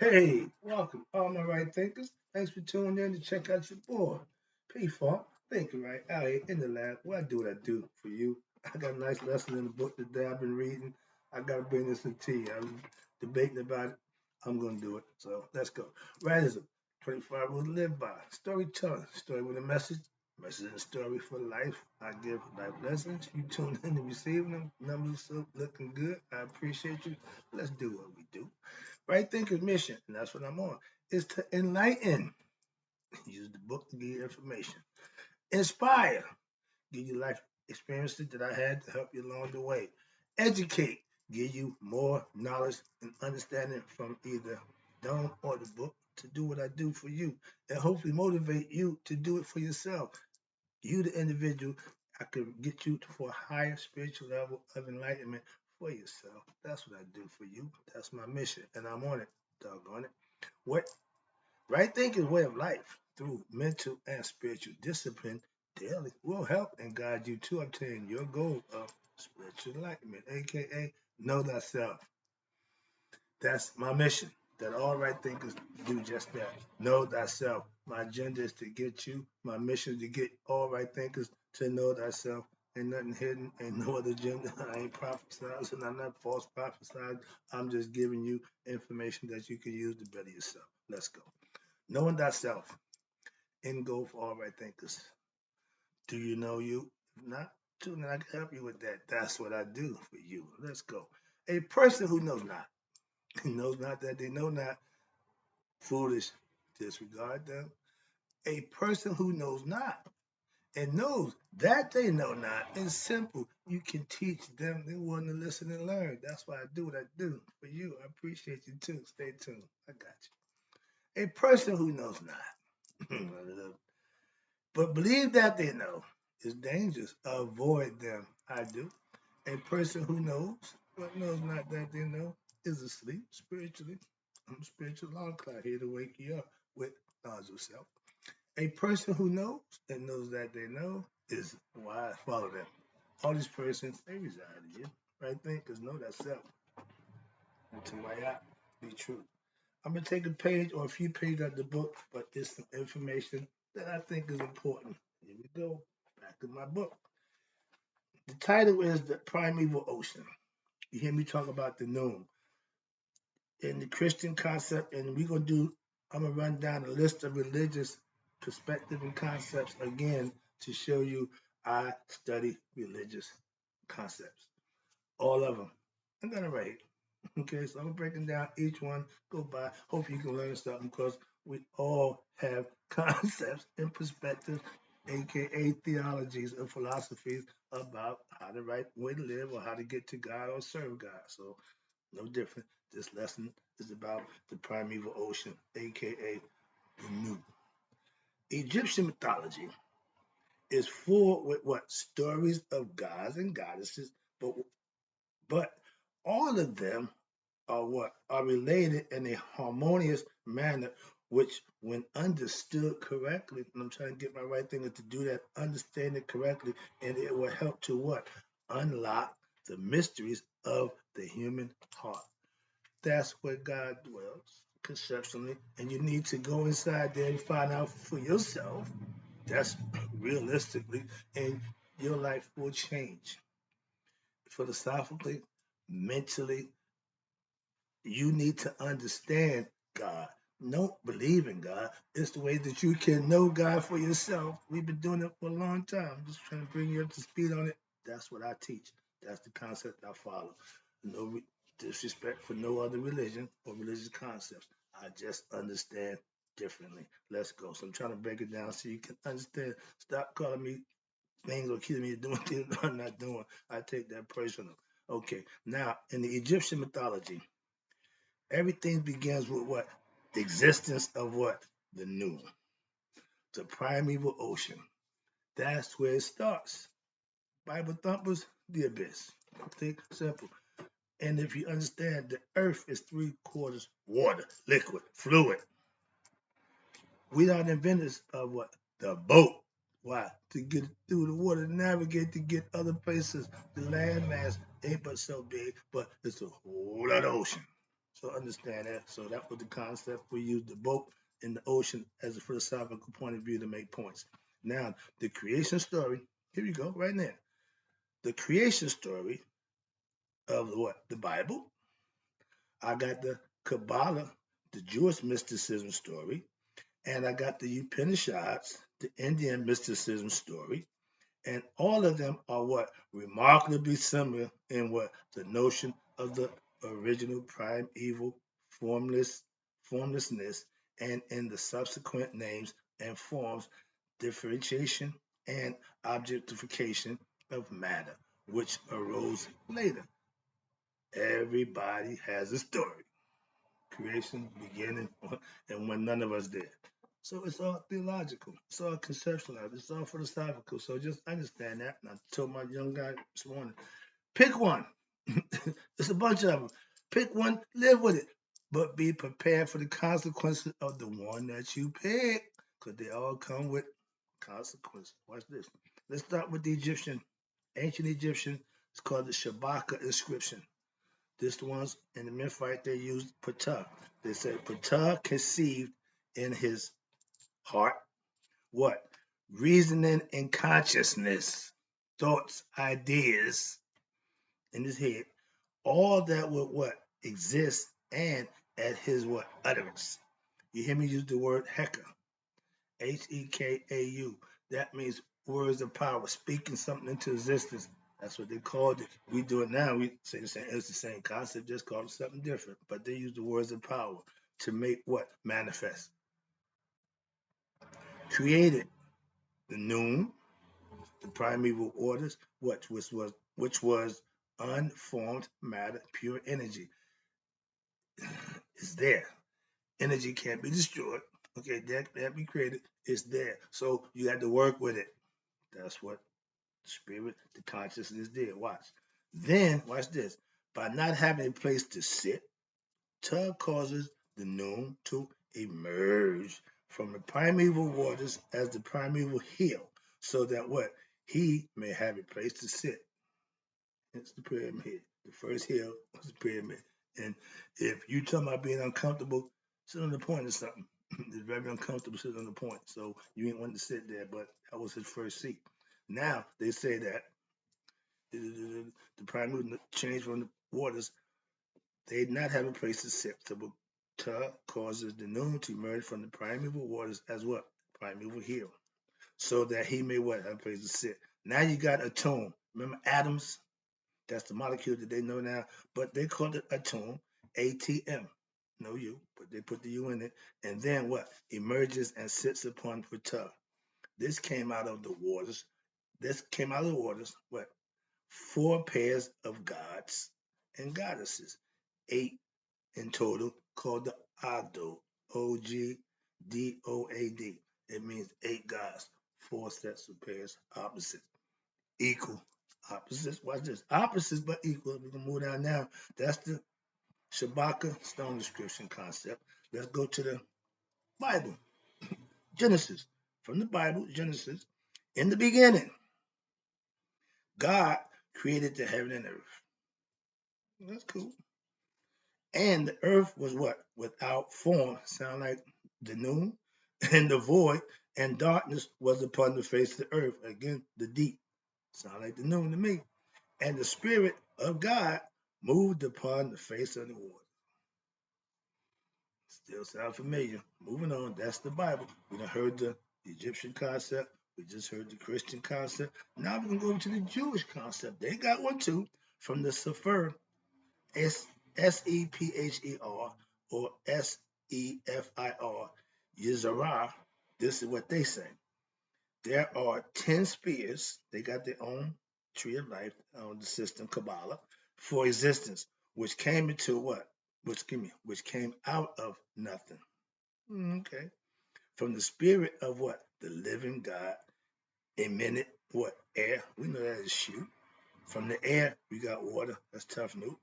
Hey, welcome, all my right thinkers. Thanks for tuning in to check out your boy, P-Funk, thinking right out here in the lab. What I do, what I do for you. I got a nice lesson in the book today I've been reading. I got to bring this to you. I'm debating about it. I'm going to do it. So let's go. Radism, 25 rules to live by. Storytelling, story with a message and story for life. I give life lessons. You tune in to receiving them. Numbers still looking good. I appreciate you. Let's do what we do. Right thinker's mission, and that's what I'm on, is to enlighten. Use the book to give you information. Inspire. Give you life experiences that I had to help you along the way. Educate. Give you more knowledge and understanding from either Dome or the book to do what I do for you. And hopefully motivate you to do it for yourself. You, the individual, I could get you for a higher spiritual level of enlightenment for yourself. That's what I do for you. That's my mission, and I'm on it. Doggone it. What right thinking way of life through mental and spiritual discipline daily will help and guide you to obtain your goal of spiritual enlightenment, aka know thyself. That's my mission. That all right thinkers do just that. Know thyself. My agenda is to get you. My mission is to get all right thinkers to know thyself. Ain't nothing hidden. Ain't no other agenda. I ain't prophesizing. I'm not false prophesying. I'm just giving you information that you can use to better yourself. Let's go. Knowing thyself. End goal for all right thinkers. Do you know you? If not, tune in. I can help you with that. That's what I do for you. Let's go. A person who knows not. Knows not that they know not. Foolish. Disregard them. A person who knows not and knows that they know not is simple. You can teach them. They want to listen and learn. That's why I do what I do for you. I appreciate you too. Stay tuned. I got you. A person who knows not, but believe that they know is dangerous. Avoid them. I do. A person who knows but knows not that they know is asleep spiritually. I'm a spiritual alarm clock here to wake you up with knowledge of self. A person who knows and knows that they know is wise. Follow them. All these persons, they reside in you. Right? Thinkers know that self. And to my app, be true. I'm going to take a page or a few pages out of the book, but there's some information that I think is important. Here we go. Back to my book. The title is The Primeval Ocean. You hear me talk about the Nun in the Christian concept, and I'm going to run down a list of religious perspective and concepts again to show you I study religious concepts. All of them. I'm going to write. Okay, so I'm breaking down each one. Go by. Hope you can learn something because we all have concepts and perspectives, aka theologies and philosophies about how the right way to live or how to get to God or serve God. So no different. This lesson is about the primeval ocean, aka the new. Egyptian mythology is full with what stories of gods and goddesses, but but all of them are related in a harmonious manner, which when understood correctly, and I'm trying to get my right thing to do that, understand it correctly, and it will help to what? Unlock the mysteries of the human heart. That's where God dwells conceptually, and you need to go inside there and find out for yourself. That's realistically, and your life will change philosophically, mentally, you need to understand God. Don't believe in God. It's the way that you can know God for yourself. We've been doing it for a long time. I'm just trying to bring you up to speed on it. That's what I teach. That's the concept I follow. No disrespect for no other religion or religious concepts. I just understand differently. Let's go. So I'm trying to break it down so you can understand. Stop calling me things or accusing me of doing things I'm not doing. I take that personal. Okay. Now, in the Egyptian mythology, everything begins with what? The existence of what? The new. The primeval ocean. That's where it starts. Bible thumpers, the abyss. Think simple. And if you understand, the earth is 3/4 water, liquid, fluid. We are the inventors of what? The boat. Why? To get through the water, navigate to get other places. The land mass ain't but so big, but it's a whole lot of ocean. So understand that. So that was the concept. We used the boat in the ocean as a philosophical point of view to make points. Now, the creation story, here we go, right now. The creation story of what? The Bible. I got the Kabbalah, the Jewish mysticism story, and I got the Upanishads, the Indian mysticism story, and all of them are what remarkably similar in what the notion of the original primeval formlessness, and in the subsequent names and forms, differentiation and objectification of matter, which arose later. Everybody has a story. Creation, beginning, and when none of us did. So it's all theological. It's all conceptualized. It's all philosophical. So just understand that. And I told my young guy this morning, pick one. It's a bunch of them. Pick one, live with it, but be prepared for the consequences of the one that you pick, because they all come with consequences. Watch this. Let's start with the Egyptian, ancient Egyptian. It's called the Shabaka inscription. This one's in the Memphite they used Ptah. They said Ptah conceived in his heart what? Reasoning and consciousness, thoughts, ideas in his head, all that would what? Exist and at his what? Utterance. You hear me use the word Heka. Hekau. That means words of power, speaking something into existence. That's what they called it. We do it now. We say the same. It's the same concept, just called it something different. But they use the words of power to make what manifest. Created the Nun, the primeval orders, which was unformed matter, pure energy. It's there. Energy can't be destroyed. Okay, that be created. It's there. So you have to work with it. That's what spirit, the consciousness did. Watch. Then, watch this. By not having a place to sit, Tug causes the Nun to emerge from the primeval waters as the primeval hill, so that what? He may have a place to sit. It's the pyramid. The first hill was the pyramid. And if you talking about being uncomfortable, sit on the point or something. It's very uncomfortable sitting on the point. So you ain't want to sit there, but that was his first seat. Now they say that the primeval changed from the waters. They did not have a place to sit. So Ptah causes the Nun to emerge from the primeval waters as what? Primeval hill. So that he may what? Have a place to sit. Now you got atom. Remember atoms? That's the molecule that they know now, but they call it atom, ATM. No U, but they put the U in it. And then what? Emerges and sits upon Ptah. This came out of the waters. This came out of the waters. What? 4 pairs of gods and goddesses, 8 in total, called the Ogdoad, Ogdoad. It means 8 gods, 4 sets of pairs, opposites, equal. Opposites, watch this. Opposites but equal. We can move down now. That's the Shabaka stone description concept. Let's go to the Bible. Genesis. From the Bible, Genesis. In the beginning, God created the heaven and earth. That's cool. And the earth was what? Without form. Sound like the noon. And the void and darkness was upon the face of the earth. Again, the deep. Sound like the noon to me. And the Spirit of God moved upon the face of the water. Still sound familiar. Moving on, that's the Bible. We done heard the Egyptian concept. We just heard the Christian concept. Now we can go to the Jewish concept. They got one too, from the Sefer, Sepher, or Sefir, Yizarah. This is what they say. There are 10 spheres. They got their own tree of life on the system, Kabbalah, for existence, which came into what? Which came out of nothing. Okay. From the spirit of what? The living God emitted what? Air. We know that is shoot. From the air, we got water. That's tough note.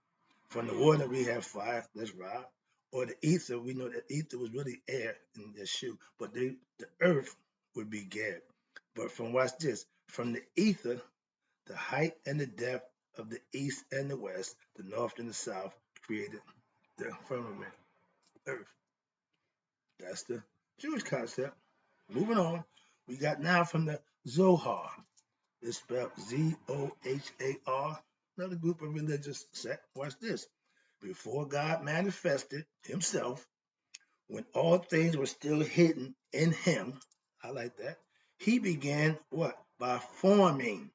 From the water, we have fire. That's Ra. Or the ether, we know that ether was really air in the shoe. But the earth would be Gad. But from watch this, from the ether, the height and the depth of the east and the west, the north and the south created the firmament, earth. That's the Jewish concept. Moving on, we got now from the Zohar. It's spelled Zohar. Another group of religious sect. Watch this. Before God manifested himself, when all things were still hidden in him, I like that, he began what? By forming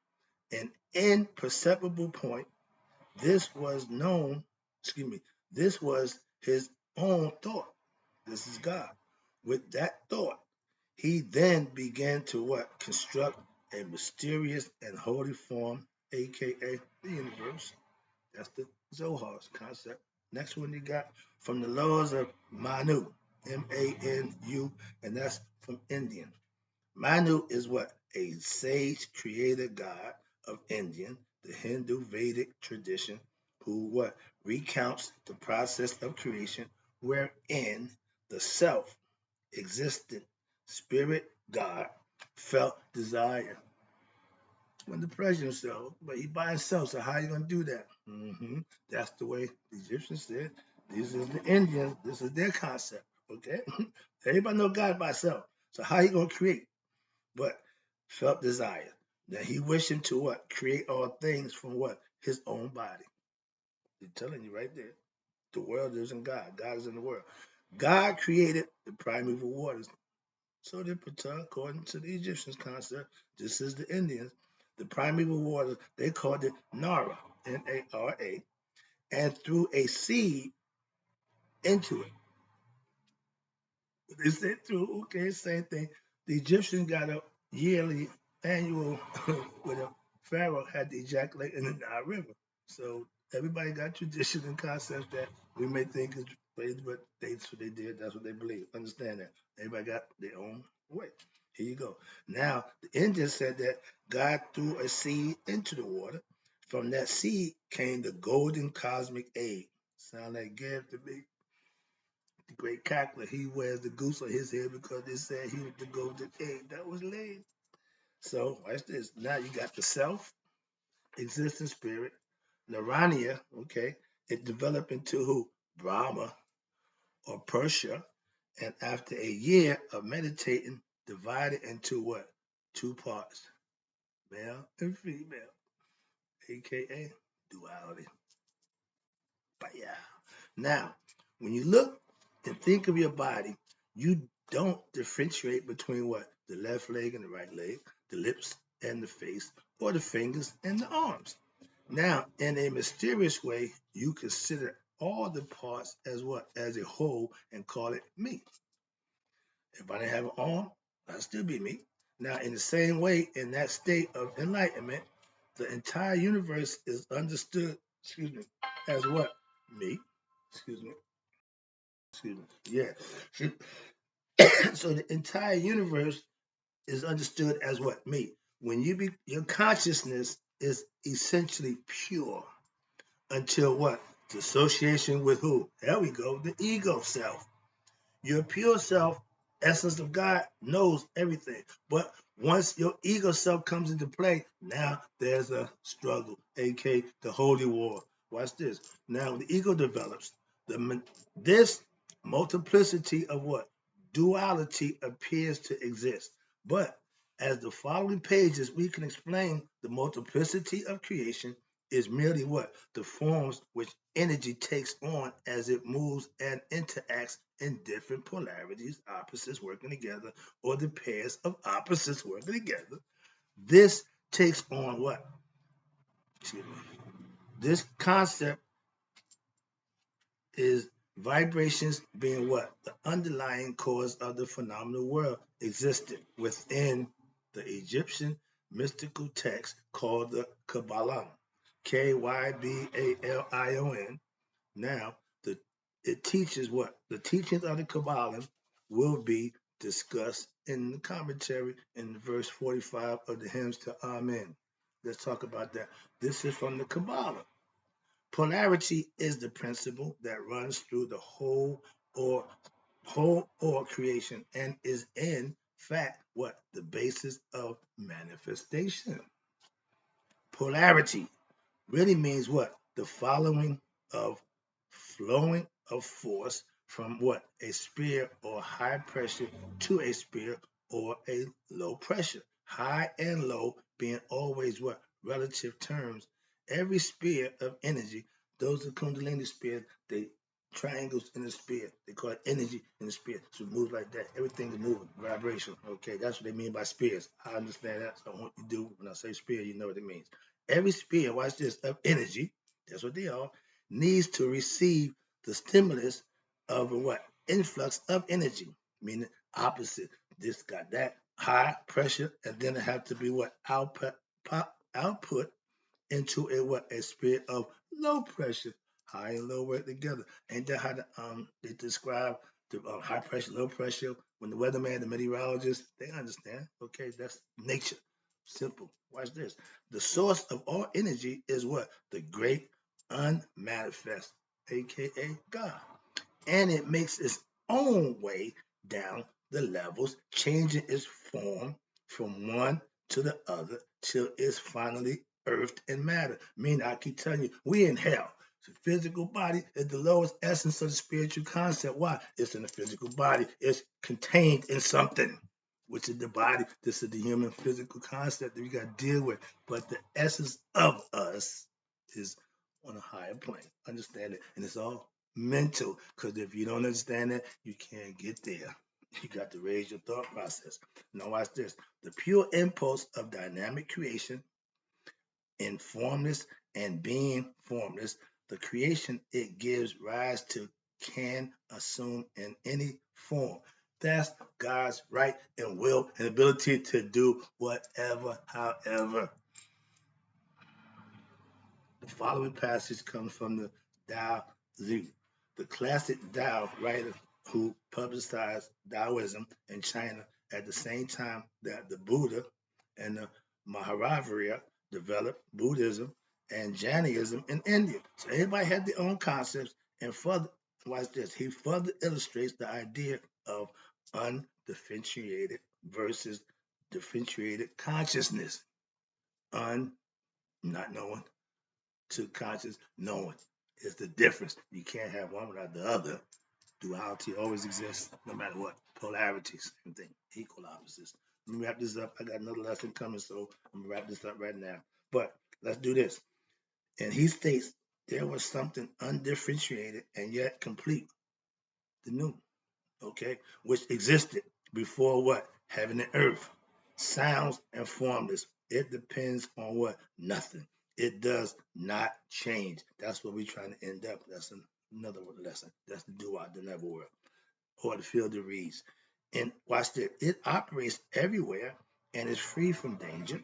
an imperceptible point. This was known, excuse me, this was his own thought. This is God. With that thought, he then began to what? Construct a mysterious and holy form, aka the universe. That's the Zohar's concept. Next one you got from the laws of Manu, Manu, and that's from Indian. Manu is what? A sage creator god of Indian, the Hindu Vedic tradition, who what? Recounts the process of creation wherein the self existent spirit God felt desire. When the president himself, but he by himself. So how you gonna do that? That's the way the Egyptians said. These is the Indians. This is their concept. Okay, everybody know God by himself. So how you gonna create? But felt desire that he wished him to what? Create all things from what? His own body. He's telling you right there. The world is in God. God is in the world. God created the primeval waters. So did Ptah, according to the Egyptians' concept. This is the Indians. The primeval waters, they called it Nara, Nara, and threw a seed into it. They said through, okay, same thing. The Egyptians got a yearly annual where the Pharaoh had to ejaculate in the Nile River. So everybody got traditions and concepts that we may think is crazy, but that's what they did. That's what they believe. Understand that. Everybody got their own way. Here you go. Now, the Indians said that God threw a seed into the water. From that seed came the golden cosmic egg. Sound like Gab to me. The great cackler, he wears the goose on his head because they said he was the golden egg that was laid. So, watch this. Now you got the self, existing spirit, Narania, okay? It developed into who? Brahma or Persia. And after a year of meditating, divided into what? Two parts, male and female, aka duality. But yeah. Now, when you look and think of your body, you don't differentiate between what? The left leg and the right leg, the lips and the face, or the fingers and the arms. Now, in a mysterious way, you consider all the parts as what? As a whole and call it me. If I didn't have an arm, I'd still be me. Now, in the same way, in that state of enlightenment, the entire universe is understood, excuse me, as what? Me. Excuse me. Excuse me. Yeah. So the entire universe is understood as what? Me. When you be your consciousness is essentially pure until what? Dissociation with who? There we go, the ego self. Your pure self, essence of God, knows everything. But once your ego self comes into play, now there's a struggle, aka the holy war. Watch this. Now the ego develops. This multiplicity of what? Duality appears to exist. But as the following pages, we can explain the multiplicity of creation is merely what? The forms which energy takes on as it moves and interacts in different polarities, opposites working together, or the pairs of opposites working together. This takes on what? Excuse me. This concept is vibrations being what? The underlying cause of the phenomenal world existed within the Egyptian mystical text called the Kabbalah. Kybalion. Now, it teaches what? The teachings of the Kabbalah will be discussed in the commentary in verse 45 of the hymns to Amen. Let's talk about that. This is from the Kabbalah. Polarity is the principle that runs through the whole or creation and is in fact what? The basis of manifestation. Polarity really means what? The following of flowing of force from what? A sphere or high pressure to a sphere or a low pressure. High and low being always what? Relative terms. Every sphere of energy, those are Kundalini spheres, they triangles in the sphere. They call it energy in the sphere. So it moves like that. Everything is moving, vibration. Okay, that's what they mean by spheres. I understand that. So what you do when I say sphere, you know what it means. Every sphere, watch this, of energy, that's what they are, needs to receive the stimulus of a what? Influx of energy, meaning opposite. This got that high pressure, and then it have to be what? Output into a what? A spirit of low pressure. High and low work together. Ain't that how they describe the high pressure, low pressure? When the weatherman, the meteorologist, they understand. Okay, that's nature. Simple. Watch this. The source of all energy is what? The great unmanifest, aka God, and it makes its own way down the levels, changing its form from one to the other till it's finally earthed in matter. Meaning, I keep telling you, we in hell. The physical body is the lowest essence of the spiritual concept. Why? It's in the physical body. It's contained in something, which is the body. This is the human physical concept that we got to deal with. But the essence of us is on a higher plane. Understand it? And it's all mental, because if you don't understand that, you can't get there. You got to raise your thought process. Now watch this. The pure impulse of dynamic creation in formless and being formless, the creation it gives rise to can assume in any form. That's God's right and will and ability to do whatever, however. The following passage comes from the Tao Zu, the classic Tao writer who publicized Taoism in China at the same time that the Buddha and the Mahavira developed Buddhism and Jainism in India. So everybody had their own concepts, and further, watch this, he further illustrates the idea of undifferentiated versus differentiated consciousness. Not knowing to conscious knowing. Is the difference. You can't have one without the other. Duality always exists, no matter what. Polarities, same thing. Equal opposites. Let me wrap this up. I got another lesson coming, so I'm gonna wrap this up right now. But let's do this. And he states there was something undifferentiated and yet complete, the new, okay, which existed before what? Heaven and earth. Sounds and formless. It depends on what? Nothing. It does not change. That's what we're trying to end up. That's another lesson. That's the do-out, the never world, or the field of reeds. And watch this. It operates everywhere and is free from danger.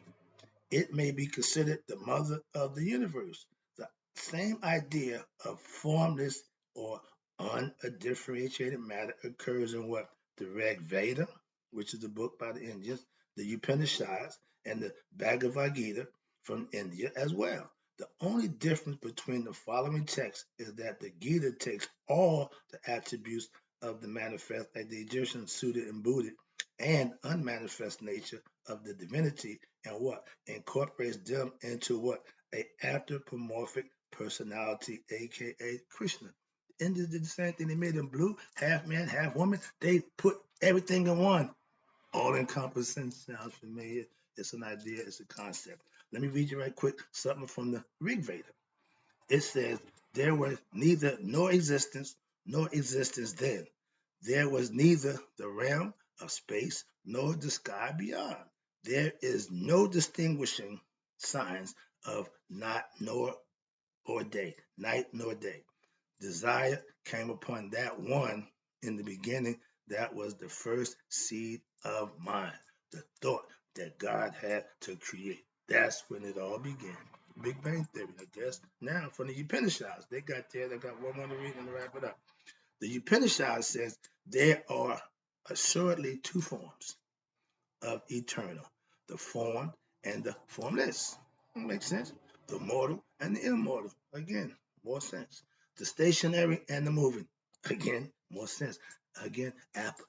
It may be considered the mother of the universe. The same idea of formless or undifferentiated matter occurs in what? The Rig Veda, which is a book by the Indians, the Upanishads, and the Bhagavad Gita from India as well. The only difference between the following texts is that the Gita takes all the attributes of the manifest, like the Egyptians suited and booted, and unmanifest nature of the divinity, and what? Incorporates them into what? A anthropomorphic personality, aka Krishna. The Indians did the same thing. They made him blue, half man, half woman. They put everything in one. All encompassing. Sounds familiar. It's an idea, it's a concept. Let me read you right quick something from the Rig Veda. It says, there was neither nor existence then. There was neither the realm of space nor the sky beyond. There is no distinguishing signs of not nor or day, night nor day. Desire came upon that one in the beginning. That was the first seed of mind, the thought that God had to create. That's when it all began. Big Bang Theory, I guess. Now, from the Upanishads, they got one more to read and to wrap it up. The Upanishad says there are assuredly two forms of eternal, the formed and the formless. Makes sense? The mortal and the immortal. Again, more sense. The stationary and the moving. Again, more sense. Again,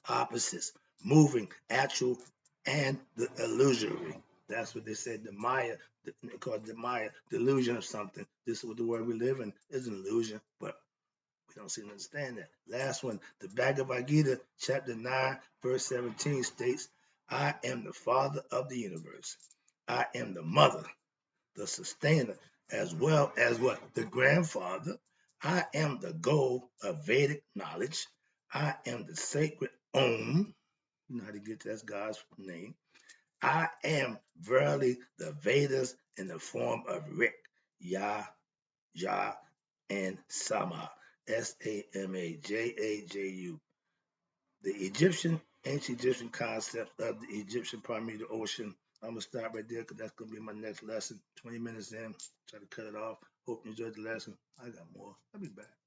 opposites. Moving, actual, and the illusory. That's what they said. The Maya, called the Maya, delusion of something. This is what the world we live in is an illusion, but We don't seem to understand that. Last one, the Bhagavad Gita, chapter 9, verse 17 states, I am the father of the universe. I am the mother, the sustainer, as well as what? The grandfather. I am the goal of Vedic knowledge. I am the sacred Om. You know how to get that? That's God's name. I am verily the Vedas in the form of Rik, Yah, Jah, and Sama. Samajaju. The ancient Egyptian concept of the Egyptian primordial ocean. I'm going to stop right there because that's going to be my next lesson. 20 minutes in. Try to cut it off. Hope you enjoyed the lesson. I got more. I'll be back.